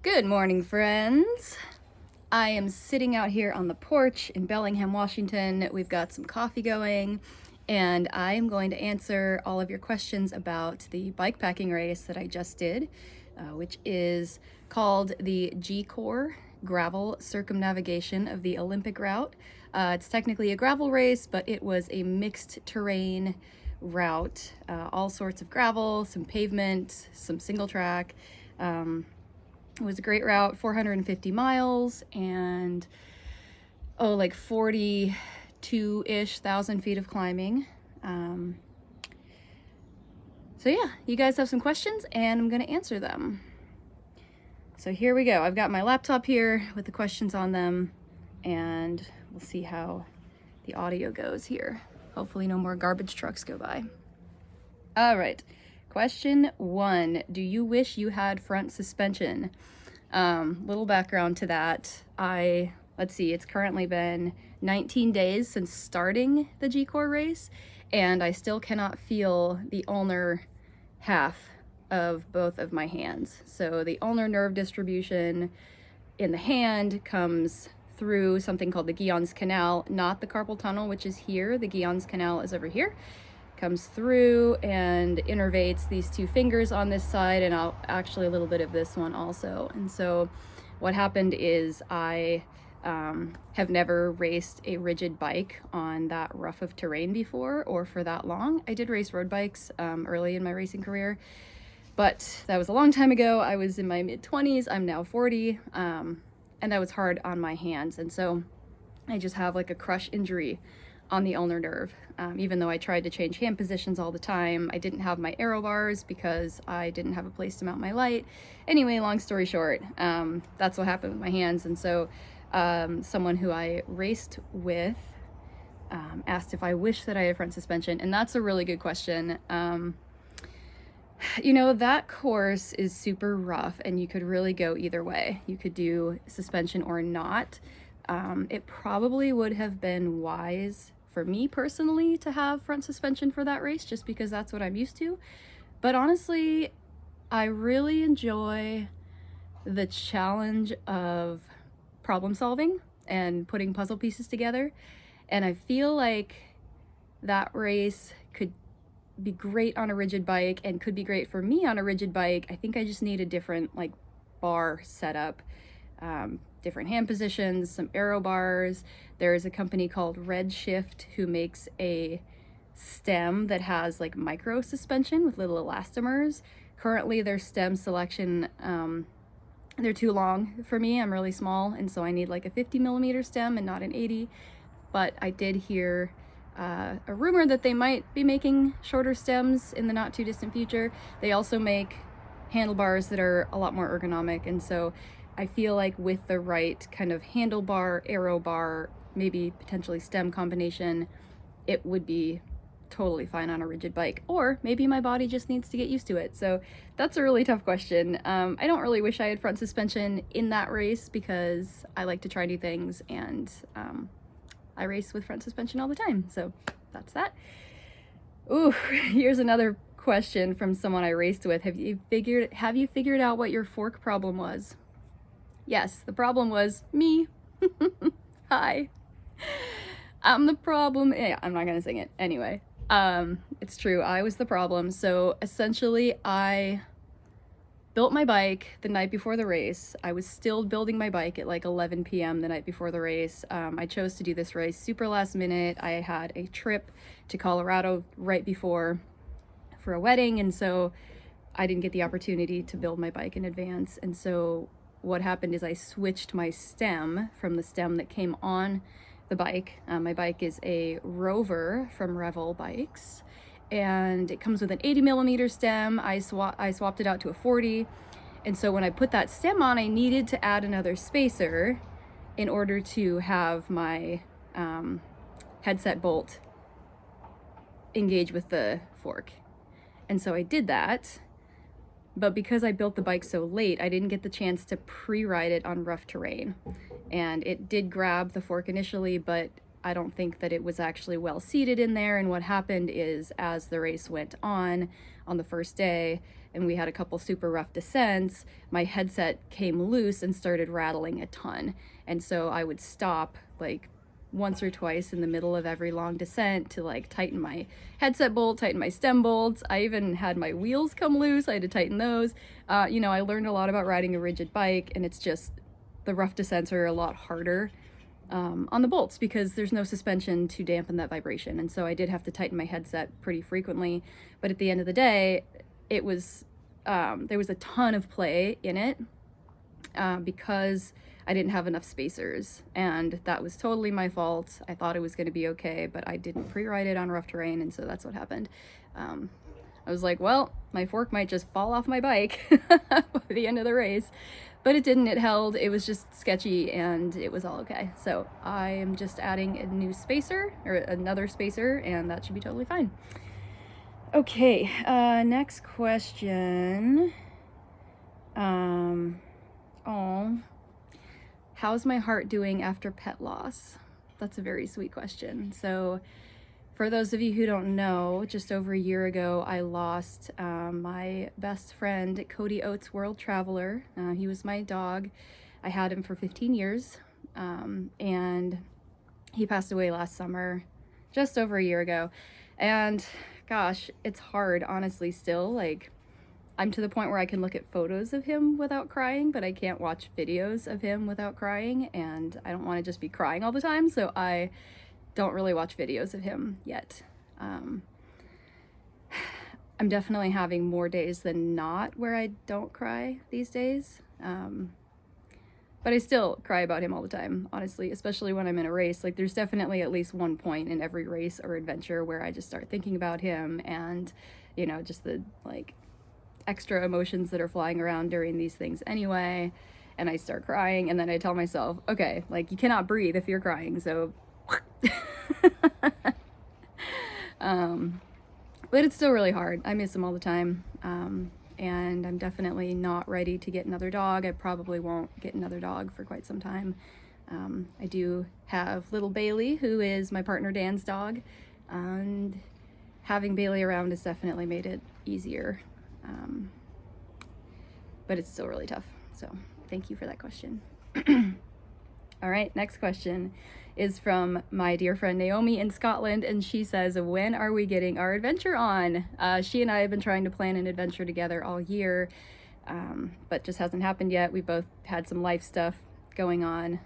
Good morning, friends. I am sitting out here on the porch in Bellingham, Washington. We've got some coffee going, and I am going to answer all of your questions about the bikepacking race that I just did, which is called the GCOR Gravel Circumnavigation of the Olympic Route. It's technically a gravel race, but it was a mixed terrain route, all sorts of gravel, some pavement, some single track. It was a great route, 450 miles and like 42-ish thousand feet of climbing. So yeah, you guys have some questions and I'm gonna answer them. So here we go. I've got my laptop here with the questions on them, and we'll see how the audio goes here. Hopefully no more garbage trucks go by. All right. Question 1, do you wish you had front suspension? Little background to that. Let's see, it's currently been 19 days since starting the GCOR race, and I still cannot feel the ulnar half of both of my hands. So the ulnar nerve distribution in the hand comes through something called the Guillaume's Canal, not the carpal tunnel, which is here. The Guillaume's Canal is over here. Comes through and innervates these two fingers on this side, and actually a little bit of this one also. And so what happened is I have never raced a rigid bike on that rough of terrain before, or for that long. I did race road bikes early in my racing career, but that was a long time ago. I was in my mid-20s. I'm now 40, and that was hard on my hands. And so I just have like a crush injury on the ulnar nerve. Even though I tried to change hand positions all the time, I didn't have my aero bars because I didn't have a place to mount my light. Anyway, long story short, that's what happened with my hands. And so someone who I raced with asked if I wish that I had front suspension, and that's a really good question. You know, that course is super rough and you could really go either way. You could do suspension or not. It probably would have been wise for me personally to have front suspension for that race, just because that's what I'm used to. But honestly, I really enjoy the challenge of problem solving and putting puzzle pieces together. And I feel like that race could be great on a rigid bike and could be great for me on a rigid bike. I think I just need a different like bar setup, different hand positions, some aero bars. There is a company called Redshift who makes a stem that has like micro suspension with little elastomers. Currently their stem selection, they're too long for me. I'm really small, and so I need like a 50 millimeter stem and not an 80. But I did hear a rumor that they might be making shorter stems in the not too distant future. They also make handlebars that are a lot more ergonomic, and so I feel like with the right kind of handlebar, aero bar, maybe potentially stem combination, it would be totally fine on a rigid bike. Or maybe my body just needs to get used to it. So that's a really tough question. I don't really wish I had front suspension in that race because I like to try new things, and I race with front suspension all the time. So that's that. Ooh, here's another question from someone I raced with. Have you figured out what your fork problem was? Yes, the problem was me. Hi. I'm the problem. Yeah, I'm not gonna sing it. Anyway, it's true. I was the problem. So essentially, I built my bike the night before the race. I was still building my bike at like 11 p.m. the night before the race. I chose to do this race super last minute. I had a trip to Colorado right before for a wedding, and so I didn't get the opportunity to build my bike in advance. And so what happened is I switched my stem from the stem that came on the bike. My bike is a Rover from Revel Bikes, and it comes with an 80 millimeter stem. I swapped it out to a 40. And so when I put that stem on, I needed to add another spacer in order to have my headset bolt engage with the fork. And so I did that. But because I built the bike so late, I didn't get the chance to pre-ride it on rough terrain. And it did grab the fork initially, but I don't think that it was actually well seated in there. And what happened is, as the race went on the first day, and we had a couple super rough descents, my headset came loose and started rattling a ton. And so I would stop like once or twice in the middle of every long descent to like tighten my headset bolt, tighten my stem bolts. I even had my wheels come loose. I had to tighten those. I learned a lot about riding a rigid bike, and it's just the rough descents are a lot harder on the bolts because there's no suspension to dampen that vibration. And so I did have to tighten my headset pretty frequently. But at the end of the day, it was there was a ton of play in it because I didn't have enough spacers, and that was totally my fault. I thought it was going to be okay, but I didn't pre-ride it on rough terrain, and so that's what happened. I was like, well, my fork might just fall off my bike by the end of the race, but it didn't. It held. It was just sketchy, and it was all okay. So I am just adding a new spacer, or another spacer, and that should be totally fine. Okay, next question. How's my heart doing after pet loss? That's a very sweet question. So for those of you who don't know, just over a year ago, I lost my best friend, Cody Oates, World Traveler. He was my dog. I had him for 15 years, and he passed away last summer, just over a year ago. And gosh, it's hard, honestly, still. Like, I'm to the point where I can look at photos of him without crying, but I can't watch videos of him without crying, and I don't want to just be crying all the time, so I don't really watch videos of him yet. I'm definitely having more days than not where I don't cry these days, but I still cry about him all the time, honestly, especially when I'm in a race. Like, there's definitely at least one point in every race or adventure where I just start thinking about him, and just the like extra emotions that are flying around during these things anyway, and I start crying, and then I tell myself, okay, like, you cannot breathe if you're crying, so but it's still really hard. I miss him all the time, and I'm definitely not ready to get another dog. I probably won't get another dog for quite some time. I do have little Bailey, who is my partner Dan's dog, and having Bailey around has definitely made it easier. But it's still really tough. So thank you for that question. All right, next question is from my dear friend Naomi in Scotland, and she says, when are we getting our adventure on? She and I have been trying to plan an adventure together all year, but just hasn't happened yet. We both had some life stuff going on.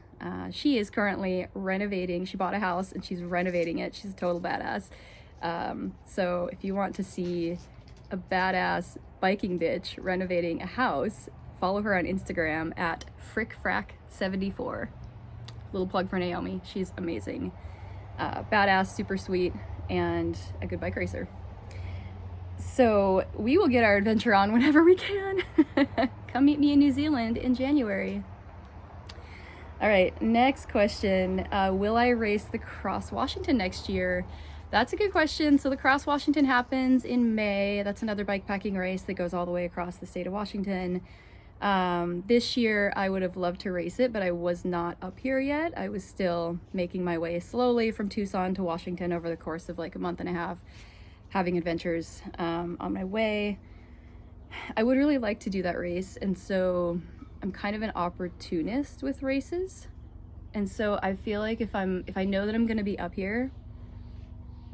She is currently renovating. She bought a house and she's renovating it. She's a total badass. So if you want to see a badass biking bitch renovating a house, follow her on Instagram at frickfrack74. Little plug for Naomi. She's amazing. Badass, super sweet, and a good bike racer. So we will get our adventure on whenever we can. Come meet me in New Zealand in January. All right, next question. Will I race the Cross Washington next year? That's a good question. So the Cross Washington happens in May. That's another bikepacking race that goes all the way across the state of Washington. This year I would have loved to race it, but I was not up here yet. I was still making my way slowly from Tucson to Washington over the course of like a month and a half, having adventures on my way. I would really like to do that race, and so I'm kind of an opportunist with races. And so I feel like if I know that I'm going to be up here,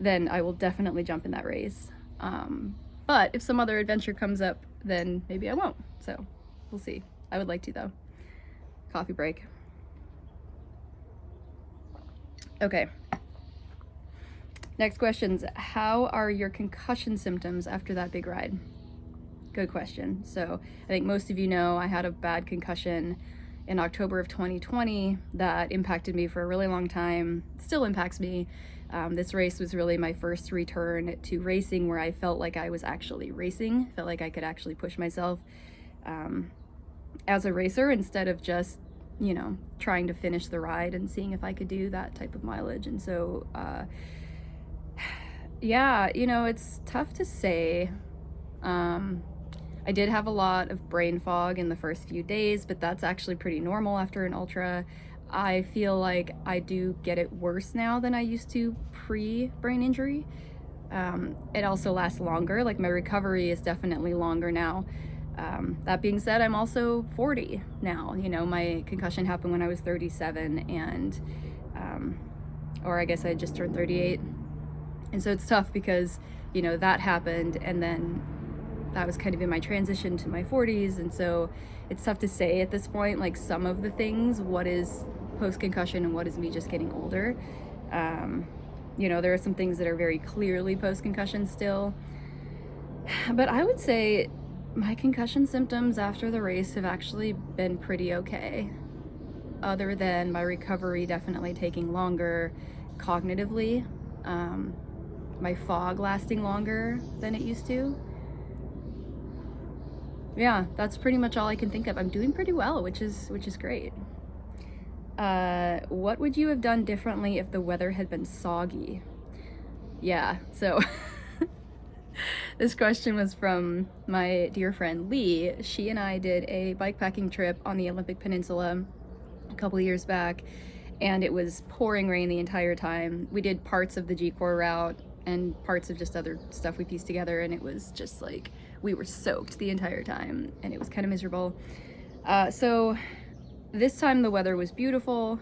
then I will definitely jump in that race. But if some other adventure comes up, then maybe I won't. So we'll see. I would like to, though. Coffee break. Okay. Next questions. How are your concussion symptoms after that big ride? Good question. So I think most of you know I had a bad concussion in October of 2020 that impacted me for a really long time. It still impacts me. This race was really my first return to racing where I felt like I was actually racing, felt like I could actually push myself as a racer instead of just, trying to finish the ride and seeing if I could do that type of mileage. And so, it's tough to say. I did have a lot of brain fog in the first few days, but that's actually pretty normal after an ultra. I feel like I do get it worse now than I used to pre-brain injury. It also lasts longer. Like, my recovery is definitely longer now. That being said, I'm also 40 now. You know, my concussion happened when I was 37, and or I guess I just turned 38. And so it's tough because, you know, that happened, and then that was kind of in my transition to my 40s. And so it's tough to say at this point, like, some of the things, what is post-concussion and what is me just getting older. You know, there are some things that are very clearly post-concussion still. But I would say my concussion symptoms after the race have actually been pretty okay, other than my recovery definitely taking longer cognitively, my fog lasting longer than it used to. Yeah, that's pretty much all I can think of. I'm doing pretty well, which is great. What would you have done differently if the weather had been soggy? Yeah, so this question was from my dear friend Lee. She and I did a bikepacking trip on the Olympic Peninsula a couple of years back, and it was pouring rain the entire time. We did parts of the GCOR route and parts of just other stuff we pieced together, and it was just like we were soaked the entire time, and it was kind of miserable. So this time the weather was beautiful.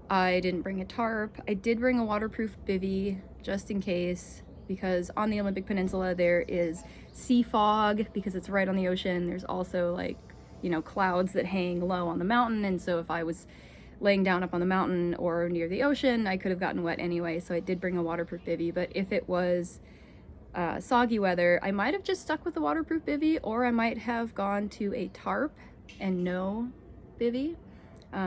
I didn't bring a tarp. I did bring a waterproof bivy just in case, because on the Olympic Peninsula there is sea fog because it's right on the ocean. There's also, like, you know, clouds that hang low on the mountain, and so if I was laying down up on the mountain or near the ocean, I could have gotten wet anyway. So I did bring a waterproof bivy. But if it was soggy weather, I might have just stuck with the waterproof bivy, or I might have gone to a tarp and no bivy,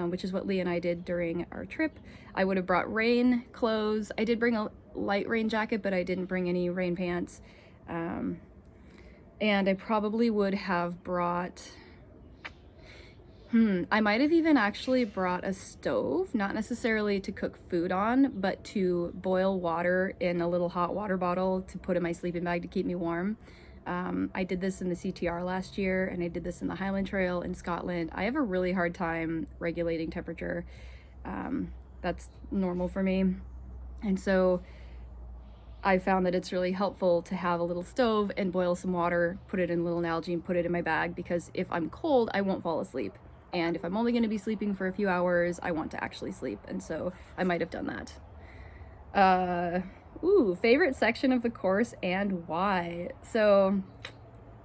which is what Lee and I did during our trip. I would have brought rain clothes. I did bring a light rain jacket, but I didn't bring any rain pants. And I probably would have brought, I might have even actually brought a stove, not necessarily to cook food on, but to boil water in a little hot water bottle to put in my sleeping bag to keep me warm. I did this in the CTR last year, and I did this in the Highland Trail in Scotland. I have a really hard time regulating temperature. That's normal for me. And so I found that it's really helpful to have a little stove and boil some water, put it in a little Nalgene, put it in my bag, because if I'm cold, I won't fall asleep. And if I'm only going to be sleeping for a few hours, I want to actually sleep. And so I might have done that. Favorite section of the course and why? So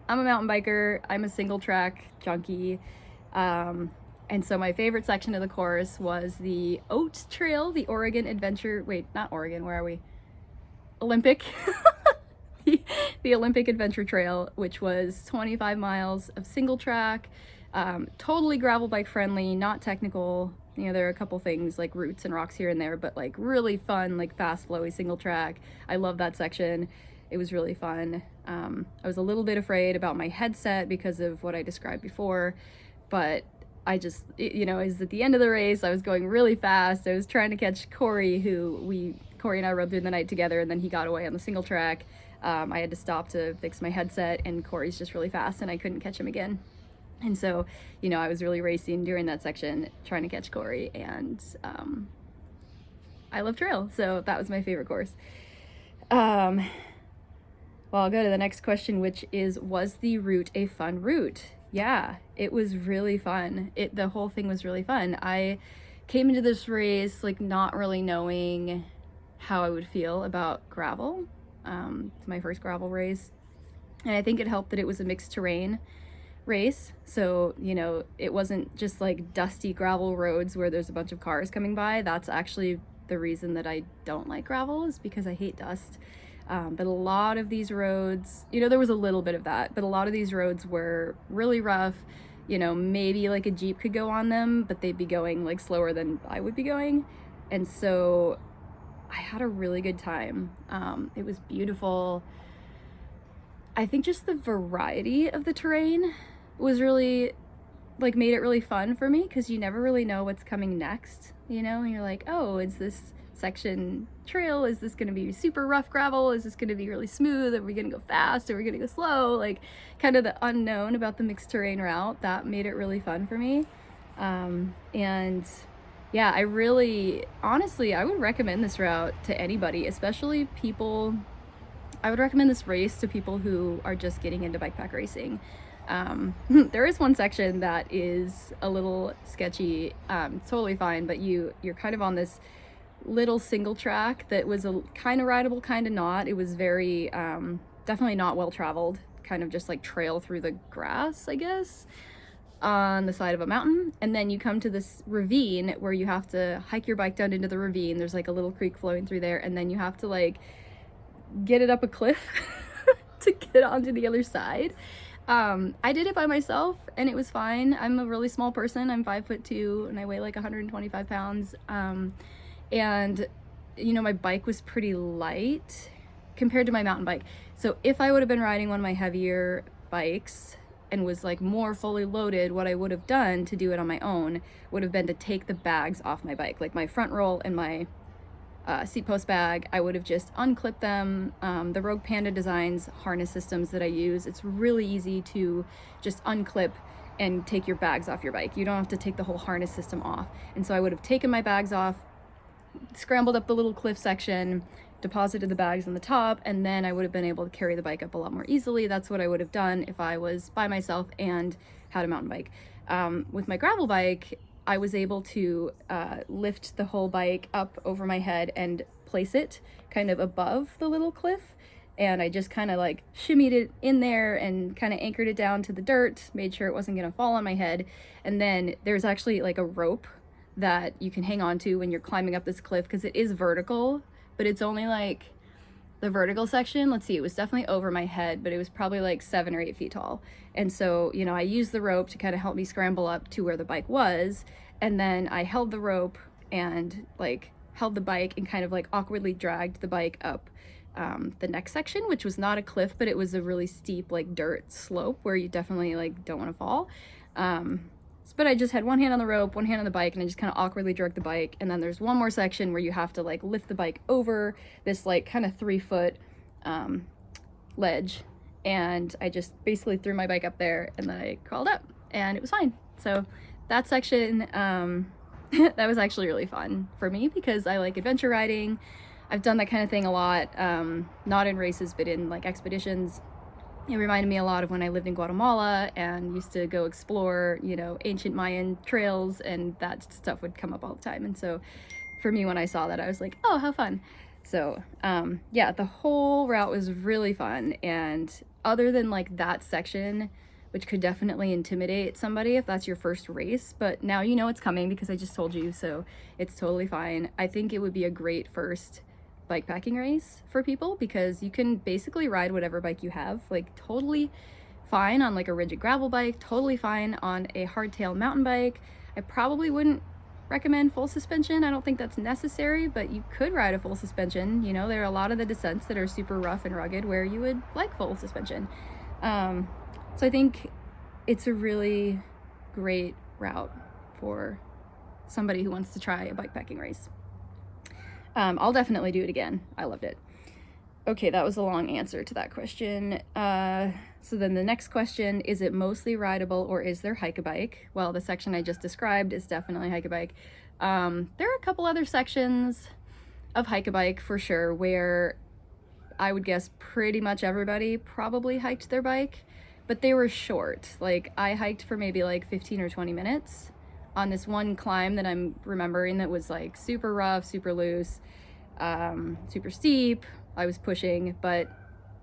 I'm a mountain biker. I'm a single track junkie. And so my favorite section of the course was the Oat Trail, the Oregon Adventure, not Oregon, where are we? Olympic. the Olympic Adventure Trail, which was 25 miles of single track, totally gravel bike friendly, not technical. You know, there are a couple things like roots and rocks here and there, but like really fun, like fast flowy single track. I love that section. It was really fun. I was a little bit afraid about my headset because of what I described before, but I just, you know, it was at the end of the race. I was going really fast. I was trying to catch Corey, Corey and I rode through the night together, and then he got away on the single track. I had to stop to fix my headset, and Corey's just really fast, and I couldn't catch him again. And so, you know, I was really racing during that section, trying to catch Corey, and I love trail, so that was my favorite course. Well, I'll go to the next question, which is, was the route a fun route? Yeah, it was really fun. The whole thing was really fun. I came into this race like not really knowing how I would feel about gravel. It's my first gravel race, and I think it helped that it was a mixed terrain race. So, you know, it wasn't just like dusty gravel roads where there's a bunch of cars coming by. That's actually the reason that I don't like gravel, is because I hate dust. But a lot of these roads, you know, there was a little bit of that, but a lot of these roads were really rough. You know, maybe like a Jeep could go on them, but they'd be going like slower than I would be going. And so I had a really good time. It was beautiful. I think just the variety of the terrain was really, like, made it really fun for me, because you never really know what's coming next, you know, and you're like, oh, is this section trail? Is this going to be super rough gravel? Is this going to be really smooth? Are we going to go fast? Are we going to go slow? Like, kind of the unknown about the mixed terrain route, that made it really fun for me. And yeah, I really, honestly, I would recommend this route to anybody, especially people I would recommend this race to people who are just getting into bikepack racing. There is one section that is a little sketchy, totally fine, but you're kind of on this little single track that was a kind of rideable, kind of not. It was very, definitely not well traveled, kind of just like trail through the grass, I guess, on the side of a mountain. And then you come to this ravine where you have to hike your bike down into the ravine. There's like a little creek flowing through there, and then you have to like get it up a cliff to get onto the other side. I did it by myself and it was fine. I'm a really small person. I'm 5'2" and I weigh like 125 pounds. And you know, my bike was pretty light compared to my mountain bike. So if I would have been riding one of my heavier bikes and was like more fully loaded, what I would have done to do it on my own would have been to take the bags off my bike, like my front roll and my seat post bag. I would have just unclipped them. The Rogue Panda Designs harness systems that I use, it's really easy to just unclip and take your bags off your bike. You don't have to take the whole harness system off. And so I would have taken my bags off, scrambled up the little cliff section, deposited the bags on the top, and then I would have been able to carry the bike up a lot more easily. That's what I would have done if I was by myself and had a mountain bike. With my gravel bike, I was able to lift the whole bike up over my head and place it kind of above the little cliff. And I just kind of like shimmied it in there and kind of anchored it down to the dirt, made sure it wasn't going to fall on my head. And then there's actually like a rope that you can hang on to when you're climbing up this cliff, because it is vertical, but it's only like the vertical section. Let's see, it was definitely over my head, but it was probably like 7 or 8 feet tall. And so, you know, I used the rope to kind of help me scramble up to where the bike was. And then I held the rope and like held the bike and kind of like awkwardly dragged the bike up the next section, which was not a cliff, but it was a really steep like dirt slope where you definitely like don't want to fall. But I just had one hand on the rope, one hand on the bike, and I just kind of awkwardly jerked the bike. And then there's one more section where you have to like lift the bike over this like kind of 3-foot ledge. And I just basically threw my bike up there and then I crawled up and it was fine. So that section, that was actually really fun for me because I like adventure riding. I've done that kind of thing a lot, not in races, but in like expeditions. It reminded me a lot of when I lived in Guatemala and used to go explore, you know, ancient Mayan trails, and that stuff would come up all the time. And so for me, when I saw that, I was like, oh, how fun. So yeah, the whole route was really fun. And other than like that section, which could definitely intimidate somebody if that's your first race, but now you know it's coming because I just told you, so it's totally fine. I think it would be a great first bikepacking race for people because you can basically ride whatever bike you have, like totally fine on like a rigid gravel bike, totally fine on a hardtail mountain bike. I probably wouldn't recommend full suspension. I don't think that's necessary, but you could ride a full suspension. You know, there are a lot of the descents that are super rough and rugged where you would like full suspension. So I think it's a really great route for somebody who wants to try a bikepacking race. I'll definitely do it again. I loved it. Okay, that was a long answer to that question. So then the next question, is it mostly rideable or is there hike-a-bike? Well, the section I just described is definitely hike-a-bike. There are a couple other sections of hike-a-bike for sure where I would guess pretty much everybody probably hiked their bike, but they were short. Like I hiked for maybe like 15 or 20 minutes on this one climb that I'm remembering that was like super rough, super loose, super steep. I was pushing, but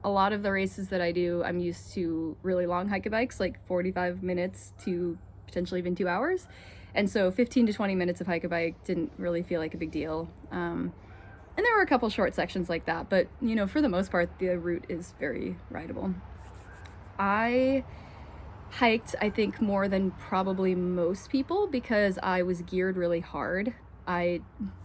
a lot of the races that I do, I'm used to really long hike-a-bikes, like 45 minutes to potentially even 2 hours. And so 15 to 20 minutes of hike-a-bike didn't really feel like a big deal. And there were a couple short sections like that, but you know, for the most part, the route is very rideable. I hiked, I think, more than probably most people because I was geared really hard. I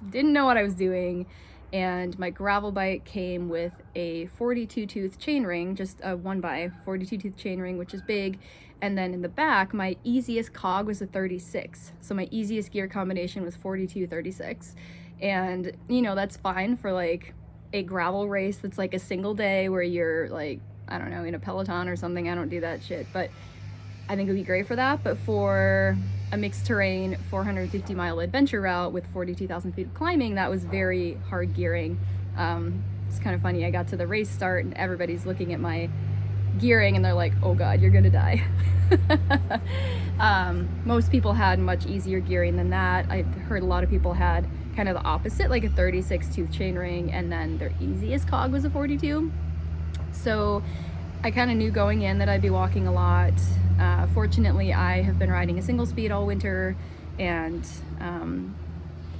didn't know what I was doing, and my gravel bike came with a 42 tooth chainring, just a 1x 42 tooth chainring, which is big. And then in the back, my easiest cog was a 36. So my easiest gear combination was 42-36. And you know, that's fine for like a gravel race that's like a single day where you're like, I don't know, in a Peloton or something. I don't do that shit, but I think it would be great for that. But for a mixed terrain 450-mile adventure route with 42,000 feet of climbing, that was very hard gearing. It's kind of funny. I got to the race start and everybody's looking at my gearing and they're like, oh God, you're gonna die. Most people had much easier gearing than that. I've heard a lot of people had kind of the opposite, like a 36 tooth chain ring, and then their easiest cog was a 42. So I kind of knew going in that I'd be walking a lot. Fortunately, I have been riding a single speed all winter and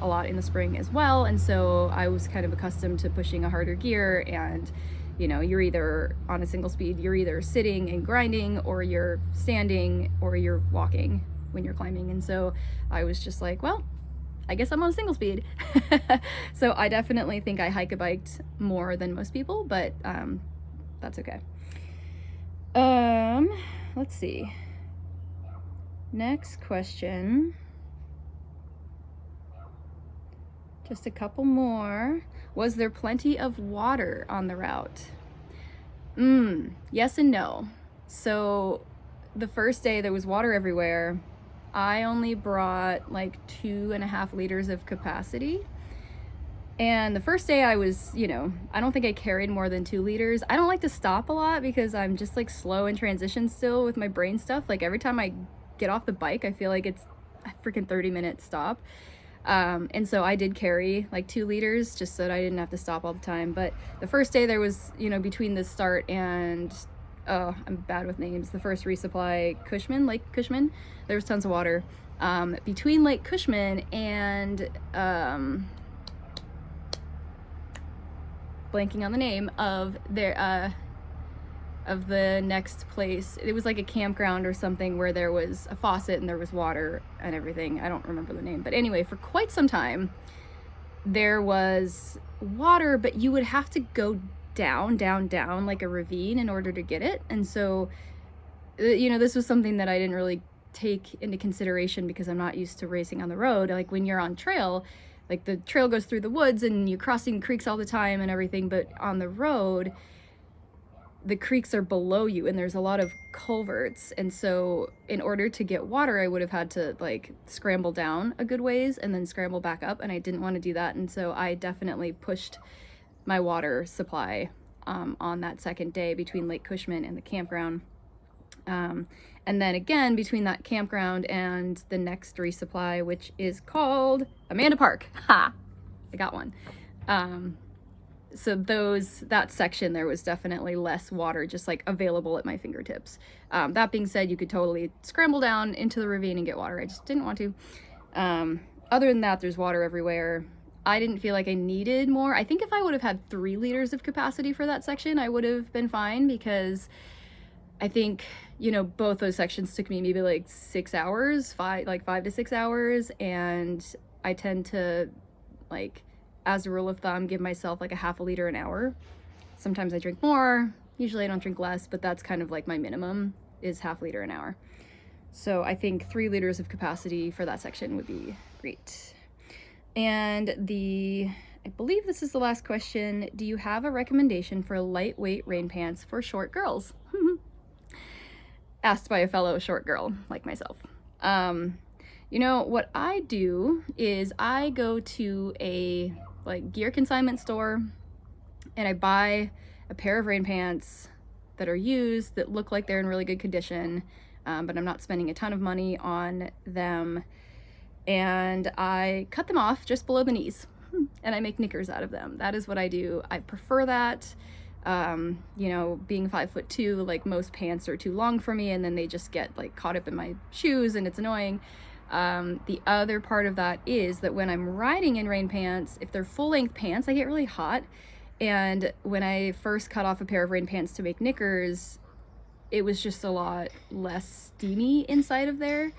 a lot in the spring as well. And so I was kind of accustomed to pushing a harder gear, and you know, you're either on a single speed, you're either sitting and grinding, or you're standing, or you're walking when you're climbing. And so I was just like, well, I guess I'm on a single speed. So I definitely think I hike a biked more than most people, but that's okay. Let's see. Next question. Just a couple more. Was there plenty of water on the route? Yes and no. So the first day there was water everywhere. I only brought like 2.5 liters of capacity. And the first day I was, you know, I don't think I carried more than 2 liters. I don't like to stop a lot because I'm just like slow in transition still with my brain stuff. Like every time I get off the bike, I feel like it's a freaking 30-minute stop. And so I did carry like 2 liters just so that I didn't have to stop all the time. But the first day there was, you know, between the start and, oh, I'm bad with names, the first resupply, Lake Cushman, there was tons of water. Between Lake Cushman and, blanking on the name of their, of the next place. It was like a campground or something where there was a faucet and there was water and everything. I don't remember the name, but anyway, for quite some time there was water, but you would have to go down like a ravine in order to get it. And so, you know, this was something that I didn't really take into consideration because I'm not used to racing on the road. Like when you're on trail, like the trail goes through the woods and you're crossing creeks all the time and everything, but on the road the creeks are below you and there's a lot of culverts. And so in order to get water, I would have had to like scramble down a good ways and then scramble back up. And I didn't want to do that. And so I definitely pushed my water supply on that second day between Lake Cushman and the campground. And then again, between that campground and the next resupply, which is called Amanda Park. Ha! I got one. So that section, there was definitely less water just like available at my fingertips. That being said, you could totally scramble down into the ravine and get water. I just didn't want to. Other than that, there's water everywhere. I didn't feel like I needed more. I think if I would have had 3 liters of capacity for that section, I would have been fine, because I think, you know, both those sections took me maybe like 6 hours, 5 to 6 hours. And I tend to, like, as a rule of thumb, give myself like a half a liter an hour. Sometimes I drink more, usually I don't drink less, but that's kind of like my minimum is half liter an hour. So I think 3 liters of capacity for that section would be great. And I believe this is the last question. Do you have a recommendation for lightweight rain pants for short girls? Asked by a fellow short girl like myself. You know, what I do is I go to a like gear consignment store and I buy a pair of rain pants that are used, that look like they're in really good condition, but I'm not spending a ton of money on them. And I cut them off just below the knees and I make knickers out of them. That is what I do. I prefer that. You know, being 5'2", like most pants are too long for me and then they just get like caught up in my shoes and it's annoying. The other part of that is that when I'm riding in rain pants, if they're full length pants, I get really hot. And when I first cut off a pair of rain pants to make knickers, it was just a lot less steamy inside of there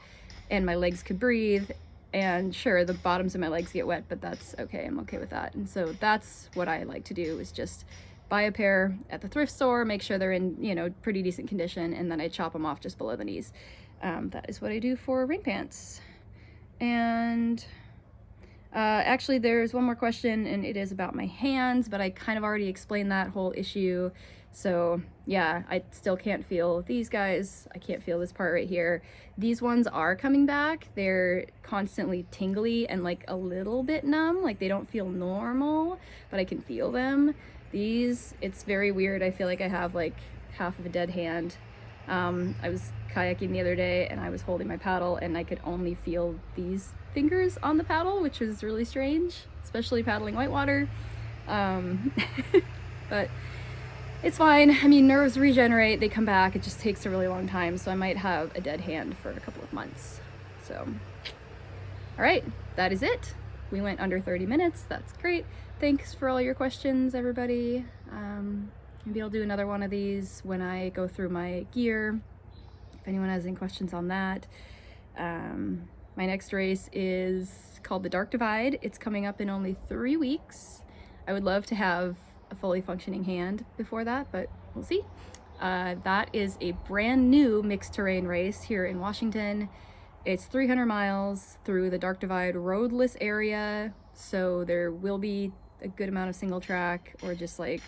and my legs could breathe. And sure, the bottoms of my legs get wet, but that's okay. I'm okay with that. And so that's what I like to do, is just buy a pair at the thrift store, make sure they're in, you know, pretty decent condition, and then I chop them off just below the knees. That is what I do for rain pants. And actually there's one more question and it is about my hands, but I kind of already explained that whole issue. So yeah, I still can't feel these guys. I can't feel this part right here. These ones are coming back. They're constantly tingly and like a little bit numb. Like they don't feel normal, but I can feel them. These, it's very weird. I feel like I have like half of a dead hand. I was kayaking the other day and I was holding my paddle and I could only feel these fingers on the paddle, which was really strange, especially paddling whitewater. But it's fine. I mean, nerves regenerate, they come back. It just takes a really long time. So I might have a dead hand for a couple of months. So, all right, that is it. We went under 30 minutes. That's great. Thanks for all your questions, everybody. Maybe I'll do another one of these when I go through my gear, if anyone has any questions on that. My next race is called the Dark Divide. It's coming up in only 3 weeks. I would love to have a fully functioning hand before that, but we'll see. That is a brand new mixed terrain race here in Washington. It's 300 miles through the Dark Divide roadless area, so there will be a good amount of single track, or just like,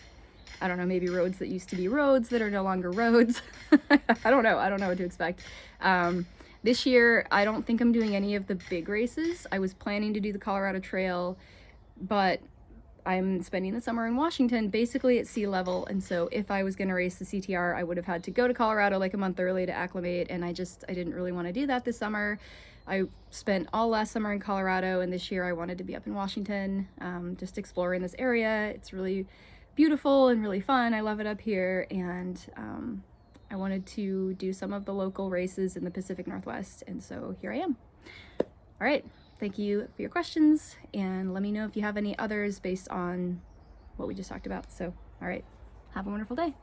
I don't know, maybe roads that used to be roads that are no longer roads. I don't know what to expect. This year, I don't think I'm doing any of the big races. I was planning to do the Colorado Trail, but I'm spending the summer in Washington, basically at sea level, and so if I was gonna race the CTR, I would have had to go to Colorado like a month early to acclimate, and I didn't really want to do that this summer. I spent all last summer in Colorado, and this year I wanted to be up in Washington, just exploring this area. It's really beautiful and really fun. I love it up here, and I wanted to do some of the local races in the Pacific Northwest, and so here I am. All right. Thank you for your questions, and let me know if you have any others based on what we just talked about. So, all right, have a wonderful day.